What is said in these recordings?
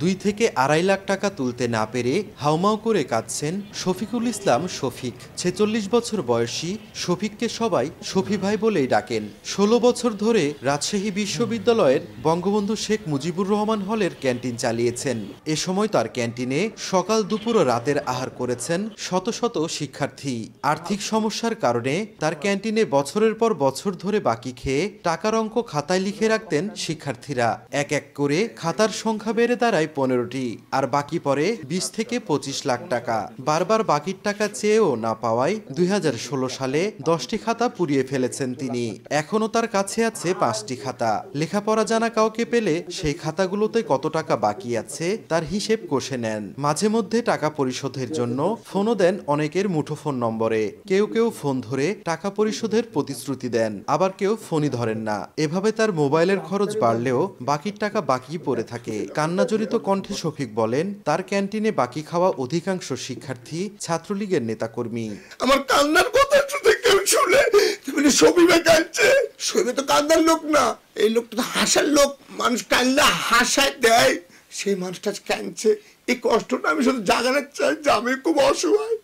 2 থেকে 2.5 লাখ টাকা তুলতে না পেরে হাউমাউ করে কাঁদছেন শফিকুল ইসলাম শফিক। ৪৬ বছর বয়সী শফিককে সবাই শফি ভাই বলেই ডাকেন। ১৬ বছর ধরে রাজশাহী বিশ্ববিদ্যালয়ের বঙ্গবন্ধু শেখ মুজিবুর রহমান হলের ক্যান্টিন চালিয়েছেন। এ সময় তার ক্যান্টিনে সকাল দুপুর ও রাতের আহার করেছেন শত শত শিক্ষার্থী। আর্থিক সমস্যার কারণে তার ক্যান্টিনে বছরের পর বছর ধরে বাকি খেয়ে টাকার অঙ্ক খাতায় লিখে রাখতেন শিক্ষার্থীরা। এক এক করে খাতার সংখ্যা বেড়ে দাঁড়ায় 15টি, আর বাকি পড়ে 20 থেকে 25 লাখ টাকা। বারবার বাকির টাকা চেয়েও না পাওয়ায় 2016 সালে 10টি খাতা পুড়িয়ে ফেলেছেন তিনি। এখনো তার কাছে আছে 5টি খাতা। লেখাপড়া জানা কাউকে পেলে সেই খাতাগুলোতে কত টাকা বাকি আছে তার হিসেব কষে নেন। মাঝে মধ্যে টাকা পরিশোধের জন্য ফোনও দেন অনেকের মুঠোফোন নম্বরে। কেউ কেউ ফোন ধরে টাকা পরিশোধের প্রতিশ্রুতি দেন, আবার কেউ ফোনই ধরেন না। এভাবে তার মোবাইলের খরচ বাড়লেও বাকির টাকা বাকি পড়ে থাকে। কান্নাজড়িত কণ্ঠে শফিক বলেন, তার ক্যান্টিনে বাকি খাওয়া অধিকাংশ শিক্ষার্থী ছাত্রলীগের নেতাকর্মী। আমার কান্নার কথা শুনে কেউ শুনে তুমি শফিক কাঁদছে। শফিক তো কান্নার লোক না, এই লোকটা তো হাসার লোক। মানুষ কান্না হাসায় দেয়, সেই মানুষটা কাঁদছে। এই কষ্টটা আমি শুধু জাগাতে চাই যে আমি খুব অসহায়,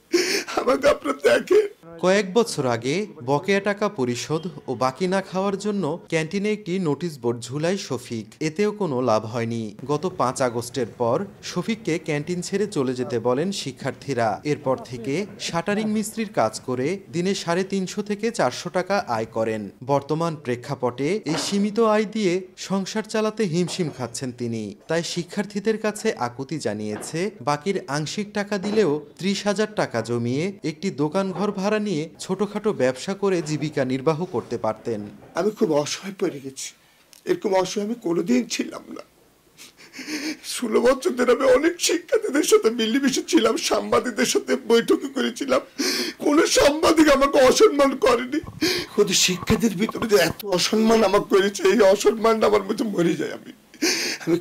আমাকে আপনারা দেখেন। কয়েক বছর আগে বকেয়া টাকা পরিশোধ ও বাকি না খাওয়ার জন্য ক্যান্টিনে একটি নোটিশ বোর্ড ঝুলায় শফিক। এতেও কোনো লাভ হয়নি। গত 5 আগস্টের পর শফিককে ক্যান্টিন ছেড়ে চলে যেতে বলেন শিক্ষার্থীরা। এরপর থেকে শাটারিং মিস্ত্রির কাজ করে দিনে 350 থেকে 400 টাকা আয় করেন। বর্তমান প্রেক্ষাপটে এই সীমিত আয় দিয়ে সংসার চালাতে হিমশিম খাচ্ছেন তিনি। তাই শিক্ষার্থীদের কাছে আকুতি জানিয়েছে, বাকির আংশিক টাকা দিলেও 30,000 টাকা জমিয়ে একটি দোকান ঘর ভাড়া নিয়ে ছোটখাটো ব্যবসা করে জীবিকা নির্বাহ করতে পারতেন। আমি খুব অসহায় পড়ে গেছি। এরকম অসহায় আমি কোনোদিন ছিলাম না। 16 বছর ধরে আমি অনেক শিক্ষার্থীদের সাথে মিলেমিশে ছিলাম, সাংবাদিকদের সাথে বৈঠকে করেছিলাম। কোন সাংবাদিক আমাকে অসম্মান করেনি। ওদের শিক্ষার্থীর ভিতরে যে এত অসম্মান আমাকে করেছে, এই অসম্মানটা আমার মধ্যে মরে যায়। আমি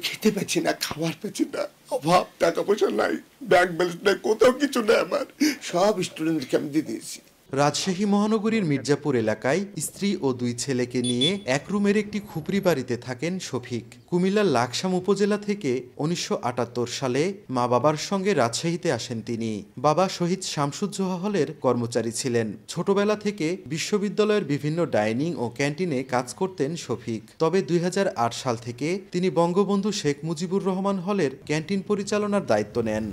খেতে পাচ্ছি না, খাবার পাচ্ছি না, অভাব, টাকা পয়সা নাই, ব্যাংক ব্যালেন্স নাই, কোথাও কিছু নেই। আমার সব স্টুডেন্টকে আমি দিয়ে দিয়েছি। রাজশাহী মহানগরীর মির্জাপুর এলাকায় স্ত্রী ও 2 ছেলেকে নিয়ে এক রুমের একটি খুপরি বাড়িতে থাকেন শফিক। কুমিল্লার লাকসাম উপজেলা থেকে 1978 সালে মা বাবার সঙ্গে রাজশাহীতে আসেন তিনি। বাবা শহীদ শামসুজ্জোহা হলের কর্মচারী ছিলেন। ছোটবেলা থেকে বিশ্ববিদ্যালয়ের বিভিন্ন ডাইনিং ও ক্যান্টিনে কাজ করতেন শফিক। তবে 2008 সাল থেকে তিনি বঙ্গবন্ধু শেখ মুজিবুর রহমান হলের ক্যান্টিন পরিচালনার দায়িত্ব নেন।